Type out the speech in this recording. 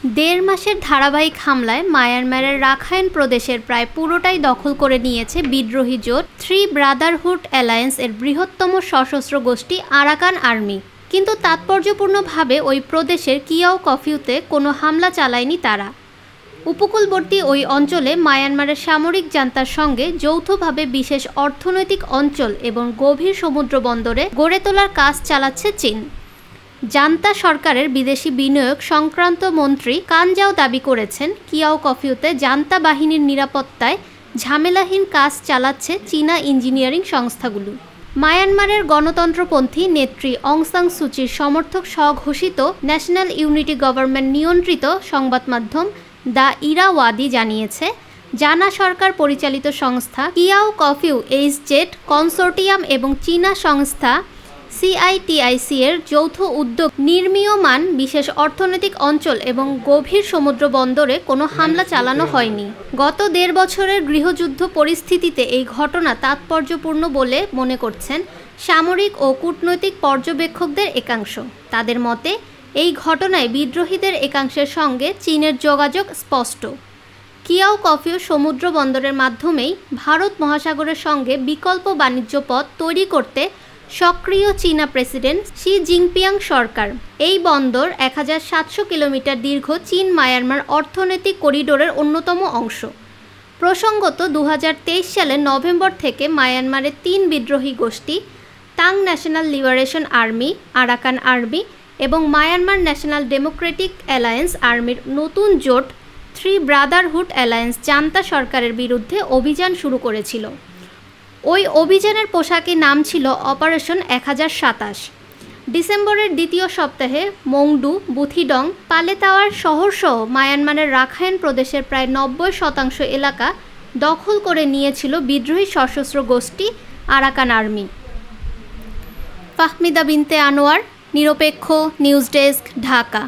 দেড় মাসের ধারাবাহিক হামলায় মায়ানমারের রাখাইন প্রদেশের প্রায় পুরোটাই দখল করে নিয়েছে বিদ্রোহী জোট থ্রি ব্রাদারহুড অ্যালায়েন্স এর বৃহত্তম সশস্ত্র গোষ্ঠী আরাকান আর্মি। কিন্তু তাৎপর্যপূর্ণভাবে ওই প্রদেশের কিয়াও কফিউতে কোনো হামলা চালায়নি তারা। উপকূলবর্তী ওই অঞ্চলে মায়ানমারের সামরিক জান্তার সঙ্গে যৌথভাবে বিশেষ অর্থনৈতিক অঞ্চল এবং গভীর সমুদ্র বন্দরে গড়ে তোলার কাজ চালাচ্ছে চীন। জান্তা সরকারের বিদেশি বিনিয়োগ সংক্রান্ত মন্ত্রী কানজাও দাবি করেছেন, কিয়াও কফিউতে জান্তা বাহিনীর নিরাপত্তায় ঝামেলাহীন কাজ চালাচ্ছে চীনা ইঞ্জিনিয়ারিং সংস্থাগুলো। মায়ানমারের গণতন্ত্রপন্থী নেত্রী অং সান সুচির সমর্থক স্বঘোষিত ন্যাশনাল ইউনিটি গভর্নমেন্ট নিয়ন্ত্রিত সংবাদ মাধ্যম দ্য ইরাওয়াদি জানিয়েছে, জানা সরকার পরিচালিত সংস্থা কিয়াও কফিউ এইচজেড কনসোর্টিয়াম এবং চীনা সংস্থা সিআইটিআইসি এর যৌথ উদ্যোগ নির্মীয়মান বিশেষ অর্থনৈতিক অঞ্চল এবং গভীর সমুদ্র বন্দরে কোনো হামলা চালানো হয়নি। গত ১.৫ বছরের গৃহযুদ্ধ পরিস্থিতিতে এই ঘটনা তাৎপর্যপূর্ণ বলে মনে করছেন সামরিক ও কূটনৈতিক পর্যবেক্ষকদের একাংশ। তাদের মতে এই ঘটনায় বিদ্রোহীদের একাংশের সঙ্গে চীনের যোগাযোগ স্পষ্ট। কিয়াও কফিউ সমুদ্র বন্দরের মাধ্যমেই ভারত মহাসাগরের সঙ্গে বিকল্প বাণিজ্য পথ তৈরি করতে সক্রিয় চীনা প্রেসিডেন্ট শি জিনপিং সরকার। এই বন্দর ১৭০০ কিলোমিটার দীর্ঘ চীন মায়ানমার অর্থনৈতিক করিডোরের অন্যতম অংশ। প্রসঙ্গত ২০২৩ সালের নভেম্বর থেকে মায়ানমারের ৩ বিদ্রোহী গোষ্ঠী Ta'ang national liberation army, Arakan army এবং মায়ানমার ন্যাশনাল ডেমোক্রেটিক অ্যালায়েন্স আর্মির নতুন জোট থ্রি ব্রাদারহুড অ্যালায়েন্স জান্তা সরকারের বিরুদ্ধে অভিযান শুরু করেছিল। ওই অভিযানের পোশাকি নাম ছিল অপারেশন ১০২৭। ডিসেম্বরের দ্বিতীয় সপ্তাহে মংডু, বুথিডং, পালেতাওয়ার শহরসহ মায়ানমারের রাখাইন প্রদেশের প্রায় ৯০% এলাকা দখল করে নিয়েছিল বিদ্রোহী সশস্ত্র গোষ্ঠী আরাকান আর্মি। ফাহমিদা বিনতে আনোয়ার, নিরপেক্ষ নিউজ ডেস্ক, ঢাকা।